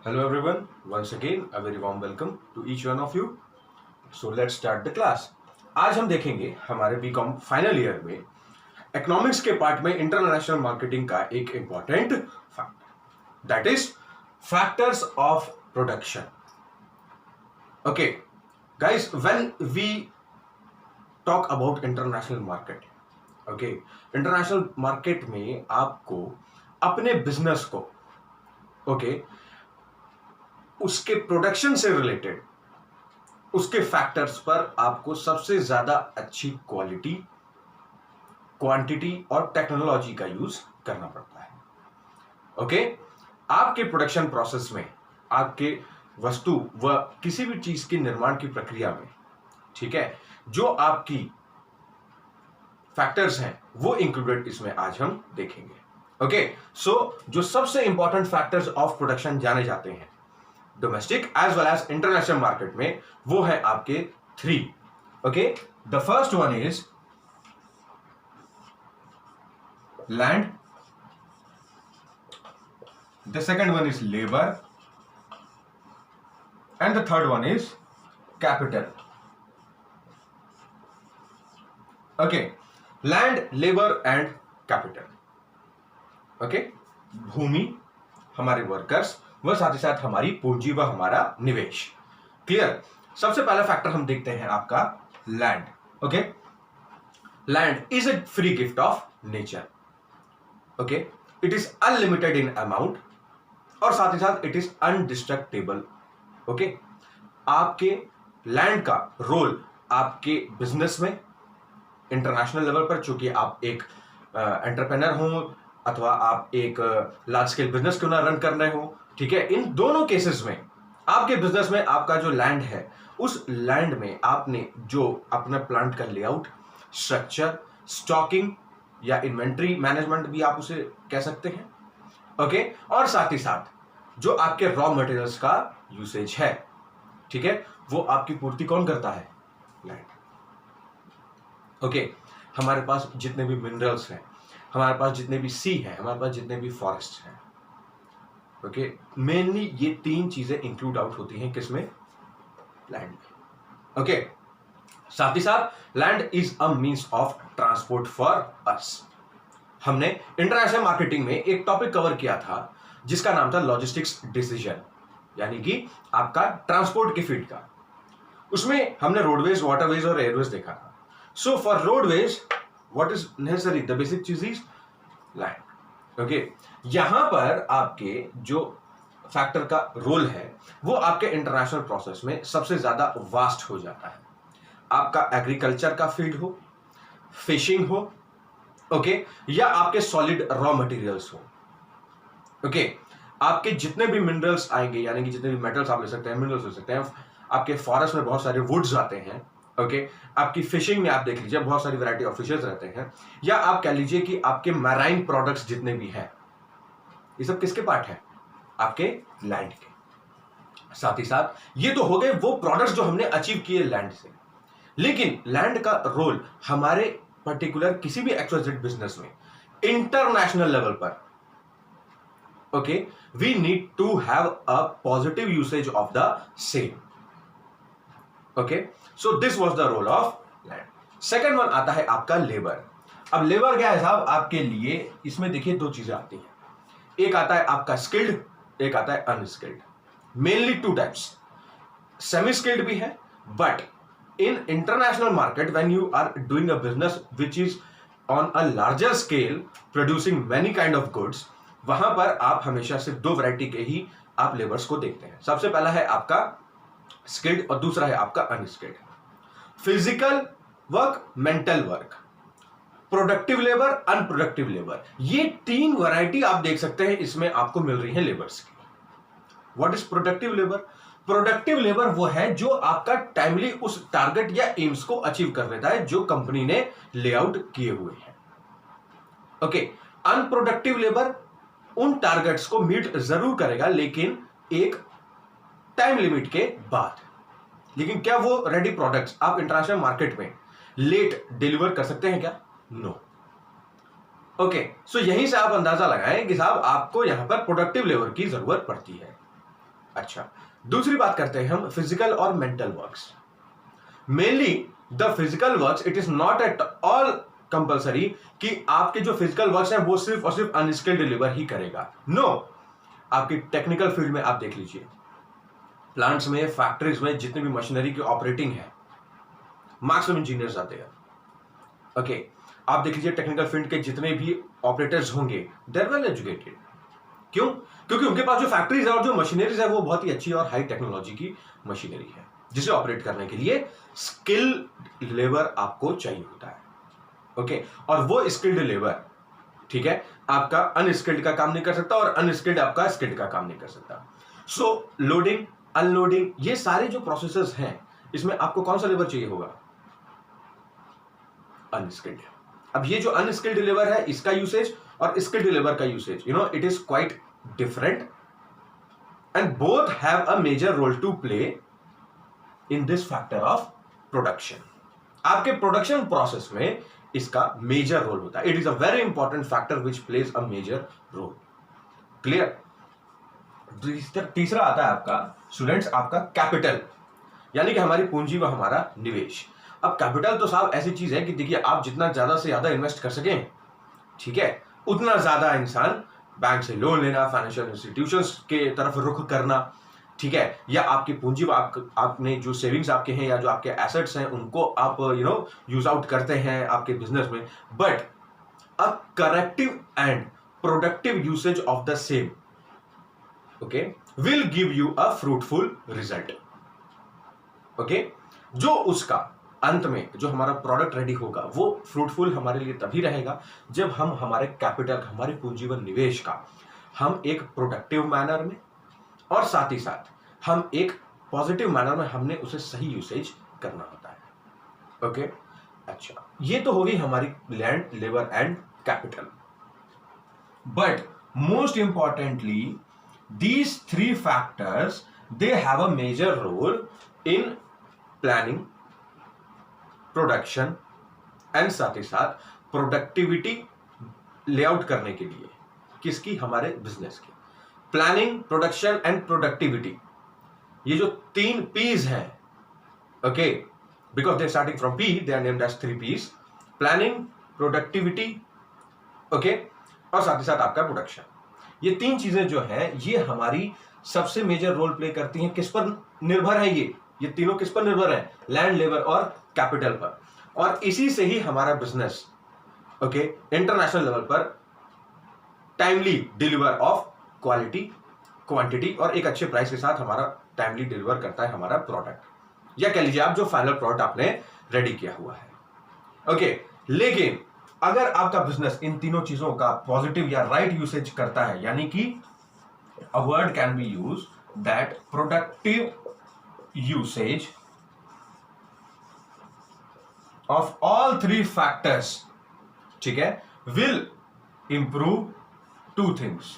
Hello everyone, once again a very warm welcome to each one of you. So let's start the class. आज हम देखेंगे हमारे BCom final year में economics के part में international marketing का एक important fact that is factors of production. Okay guys, when we talk about international market, okay, international market में आपको अपने बिजनेस को उसके प्रोडक्शन से रिलेटेड उसके फैक्टर्स पर आपको सबसे ज्यादा अच्छी क्वालिटी, क्वांटिटी और टेक्नोलॉजी का यूज करना पड़ता है. ओके, आपके प्रोडक्शन प्रोसेस में, आपके वस्तु व किसी भी चीज के निर्माण की प्रक्रिया में, ठीक है, जो आपकी फैक्टर्स हैं वो इंक्लूडेड इसमें आज हम देखेंगे. ओके, सो जो सबसे इंपॉर्टेंट फैक्टर्स ऑफ प्रोडक्शन जाने जाते हैं domestic as well as international market में, वो है आपके 3. Okay, the first one is land, the second one is labour and the third one is capital. Okay, land, labour and capital. Okay, भूमि, हमारे workers, वह साथ ही साथ हमारी पूंजी व हमारा निवेश. क्लियर. सबसे पहला फैक्टर हम देखते हैं आपका land. Okay, land is a free gift of nature. Okay, it is unlimited in amount और साथ ही साथ इट इज अनडिस्ट्रक्टेबल. ओके, आपके लैंड का रोल आपके बिजनेस में इंटरनेशनल लेवल पर, चूंकि आप एक एंटरप्रेन्योर हो अथवा आप एक लार्ज स्केल बिजनेस क्यों ना रन कर रहे हो, ठीक है, इन दोनों केसेस में आपके बिजनेस में आपका जो लैंड है, उस लैंड में आपने जो अपना प्लांट का लेआउट, स्ट्रक्चर, स्टॉकिंग या इन्वेंट्री मैनेजमेंट भी आप उसे कह सकते हैं. ओके, और साथ ही साथ जो आपके रॉ मटेरियल्स का यूसेज है, ठीक है, वो आपकी पूर्ति कौन करता है? लैंड. ओके, हमारे पास जितने भी मिनरल्स हैं, हमारे पास जितने भी सी हैं, हमारे पास जितने भी फॉरेस्ट हैं, ओके, मेनली ये 3 चीजें इंक्लूड आउट होती हैं किसमें? लैंड में. ओके, साथ ही साथ land is a means of transport for us. हमने इंटरनेशनल मार्केटिंग में एक टॉपिक कवर किया था जिसका नाम था लॉजिस्टिक्स डिसीजन, यानी कि आपका ट्रांसपोर्ट की फील्ड का. उसमें हमने रोडवेज, वाटरवेज और एयरवेज देखा था. So for roadways what is necessary? The basic चीज इज लैंड. ओके, यहां पर आपके जो फैक्टर का रोल है वो आपके इंटरनेशनल प्रोसेस में सबसे ज्यादा वास्ट हो जाता है. आपका एग्रीकल्चर का फील्ड हो, फिशिंग हो, ओके, या आपके सॉलिड रॉ मटेरियल्स हो. ओके, आपके जितने भी मिनरल्स आएंगे, यानी कि जितने भी मेटल्स आप ले सकते हैं, मिनरल्स ले सकते हैं, आपके फॉरेस्ट में बहुत सारे वुड्स आते हैं. ओके, आपकी फिशिंग में आप देख लीजिए बहुत सारी वैरायटी ऑफ फिशेस रहते हैं, या आप कह लीजिए कि आपके मैराइन प्रोडक्ट्स जितने भी हैं, ये सब किसके पार्ट है? आपके लैंड के. साथ ही साथ ये तो हो गए वो प्रोडक्ट्स जो हमने अचीव किए लैंड से, लेकिन लैंड का रोल हमारे पर्टिकुलर किसी भी एक्सवाइजेड बिजनेस में इंटरनेशनल लेवल पर, okay, we need to have a positive usage of the same. Okay, so this was the role of land. Second one आता है आपका लेबर. अब लेबर क्या है साहब आपके लिए? इसमें देखिए 2 चीजें आती हैं. एक आता है आपका स्किल्ड, एक आता है unskilled. Mainly 2 types. Semi skilled भी है, but in international market when you are doing a business which is on a larger scale producing many kind of goods, वहां पर आप हमेशा सिर्फ 2 वैरायटी के ही आप लेबर्स को देखते हैं. सबसे पहला है आपका स्किल्ड और दूसरा है आपका unskilled. Physical work, mental work, productive labour, unproductive labour, ये 3 वैरायटी आप देख सकते हैं इसमें आपको मिल रही है लेबर्स की. What is productive labour? Productive labour वो है जो आपका टाइमली उस टारगेट या एम्स को अचीव कर लेता है जो कंपनी ने लेआउट किए हुए हैं. ओके, अनप्रोडक्टिव लेबर उन टारगेट्स को मीट जरूर करेगा लेकिन एक टाइम लिमिट के बाद. लेकिन क्या वो रेडी प्रोडक्ट्स आप इंटरनेशनल मार्केट में लेट डिलीवर कर सकते हैं क्या? नो. ओके, सो यहीं से आप अंदाजा लगाएं कि साहब आपको यहां पर प्रोडक्टिव लेबर की जरूरत पड़ती है. अच्छा, दूसरी बात करते हैं हम फिजिकल और mental works. Mainly the physical works, it is not at all compulsory कि आपके जो फिजिकल वर्क्स हैं वो सिर्फ और सिर्फ अनस्किल्ड लेबर ही करेगा। नो, आपकी टेक्निकल फील्ड में आप देख लीजिए, प्लांट्स में, फैक्ट्रीज में जितनी भी मशीनरी की ऑपरेटिंग है, मैक्सिमम इंजीनियर्स आते हैं। ओके, आप देख लीजिए टेक्निकल फील्ड के जितने भी ऑपरेटर्स होंगे, दे आर वेल एजुकेटेड। क्यों? क्योंकि उनके पास जो फैक्ट्रीज है और जो मशीनरीज है वो बहुत ही अच्छी और हाई टेक्नोलॉजी की मशीनरी है, जिसे ऑपरेट करने के लिए स्किल लेबर आपको चाहिए होता है। ओके, और वो स्किल्ड लेबर, ठीक है, आपका अनस्किल्ड का काम नहीं कर सकता और अनस्किल्ड आपका स्किल्ड का काम नहीं कर सकता। सो लोडिंग, अनलोडिंग, ये सारे जो प्रोसेसेस हैं, इसमें आपको कौन सा लेबर चाहिए होगा? अनस्किल्ड। अब ये जो अनस्किल्ड लेबर है, इसका यूसेज और स्किल्ड लेबर का usage, it is quite different and both have a major role to play in this factor of production. आपके प्रोडक्शन प्रोसेस में इसका मेजर रोल होता है। It is a very important factor which plays a major role. Clear? तीसरा आता है आपका students, आपका कैपिटल, यानी कि हमारी पूंजी व हमारा निवेश। अब कैपिटल तो साहब ऐसी चीज है कि देखिए, आप जितना ज्यादा से ज्यादा इन्वेस्ट कर सकें, ठीक है, उतना ज्यादा इंसान बैंक से लोन लेना, फाइनेंशियल इंस्टीट्यूशंस के तरफ रुख करना, ठीक है, या आपकी पूंजी, आपने जो सेविंग्स आपके हैं या जो आपके एसेट्स हैं उनको आप यूज आउट करते हैं आपके बिजनेस में। But a corrective and productive usage of the same, okay, will give you a fruitful result. Okay, जो उसका अंत में जो हमारा प्रोडक्ट रेडी होगा वो फ्रूटफुल हमारे लिए तभी रहेगा जब हम हमारे कैपिटल, हमारी पूंजी व निवेश का हम एक प्रोडक्टिव मैनर में और साथ ही साथ हम एक पॉजिटिव मैनर में हमने उसे सही यूसेज करना होता है। ओके, अच्छा, ये तो होगी हमारी land, labour and capital. But most importantly these three factors, they have a major role in planning, production and साथ ही साथ प्रोडक्टिविटी लेआउट करने के लिए। किसकी? हमारे बिजनेस की। प्लानिंग, प्रोडक्शन एंड प्रोडक्टिविटी, ये जो 3 P's हैं, okay, because they starting from P, they are named as 3 P's, planning, productivity, okay, और साथ ही साथ आपका प्रोडक्शन। ये 3 चीजें जो हैं, ये हमारी सबसे मेजर रोल प्ले करती हैं। किस पर निर्भर है ये तीनों किस पर निर्भर है? लैंड, लेबर और कैपिटल पर। और इसी से ही हमारा बिजनेस, ओके, इंटरनेशनल लेवल पर timely deliver of quality, quantity और एक अच्छे प्राइस के साथ हमारा टाइमली डिलीवर करता है हमारा प्रोडक्ट, या कह लीजिए आप जो फाइनल प्रोडक्ट आपने रेडी किया हुआ है। ओके, लेकिन अगर आपका बिजनेस इन तीनों चीजों का पॉजिटिव या राइट यूसेज करता है, यानी कि a word can be use that productive usage of all 3 factors, ठीक है, विल इंप्रूव 2 थिंग्स।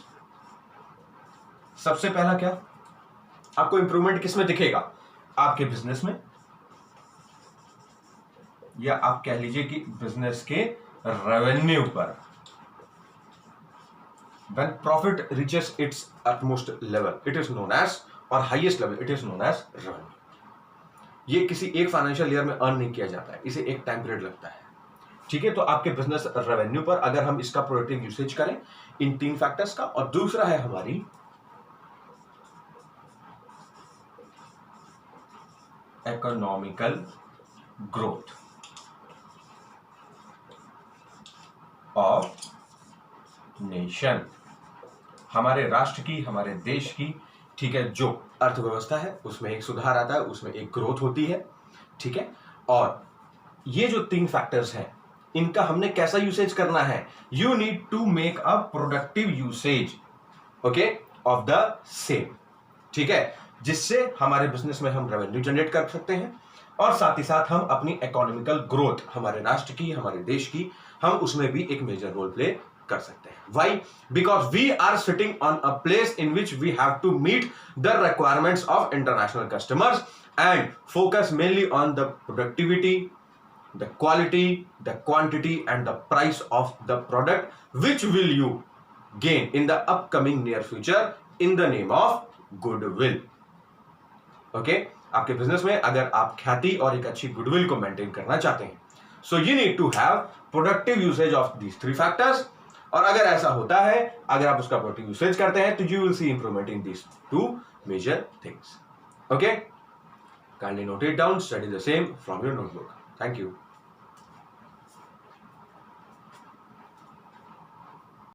सबसे पहला क्या? आपको इंप्रूवमेंट किस में दिखेगा? आपके बिजनेस में, या आप कह लीजिए कि बिजनेस के रेवेन्यू पर। When profit reaches its utmost level, it is known as, और highest level, it is known as revenue. ये किसी एक फाइनेंशियल ईयर में अर्न नहीं किया जाता है, इसे एक टाइम पीरियड लगता है, ठीक है। तो आपके बिजनेस रेवेन्यू पर अगर हम इसका प्रोडक्टिव यूसेज करें इन 3 फैक्टर्स का, और दूसरा है हमारी इकोनॉमिकल ग्रोथ ऑफ नेशन, हमारे राष्ट्र की, हमारे देश की, ठीक है, जो अर्थव्यवस्था है उसमें एक सुधार आता है, उसमें एक ग्रोथ होती है, ठीक है। और ये जो 3 फैक्टर्स हैं, इनका हमने कैसा यूसेज करना है? You need to make a productive usage, okay, of the same, ठीक है, जिससे हमारे बिजनेस में हम रेवेन्यू जनरेट कर सकते हैं और साथ ही साथ हम अपनी इकोनॉमिकल ग्रोथ, हमारे राष्ट्र की, हमारे देश की, हम उसमें भी एक मेजर रोल प्ले कर सकते हैं। Why? Because we are sitting on a place in which we have to meet the requirements of international customers and focus mainly on the productivity, the quality, the quantity and the price of the product, which will you gain in the upcoming near future in the name of goodwill. Okay, आपके business में अगर आप ख्याति और एक अच्छी goodwill को maintain करना चाहते हैं, so you need to have productive usage of these 3 factors. और अगर ऐसा होता है, अगर आप उसका प्रोडक्टिव यूसेज करते हैं, तो you will see improvement in these 2 major things. Okay, kindly note it down, study the same from your notebook. Thank you.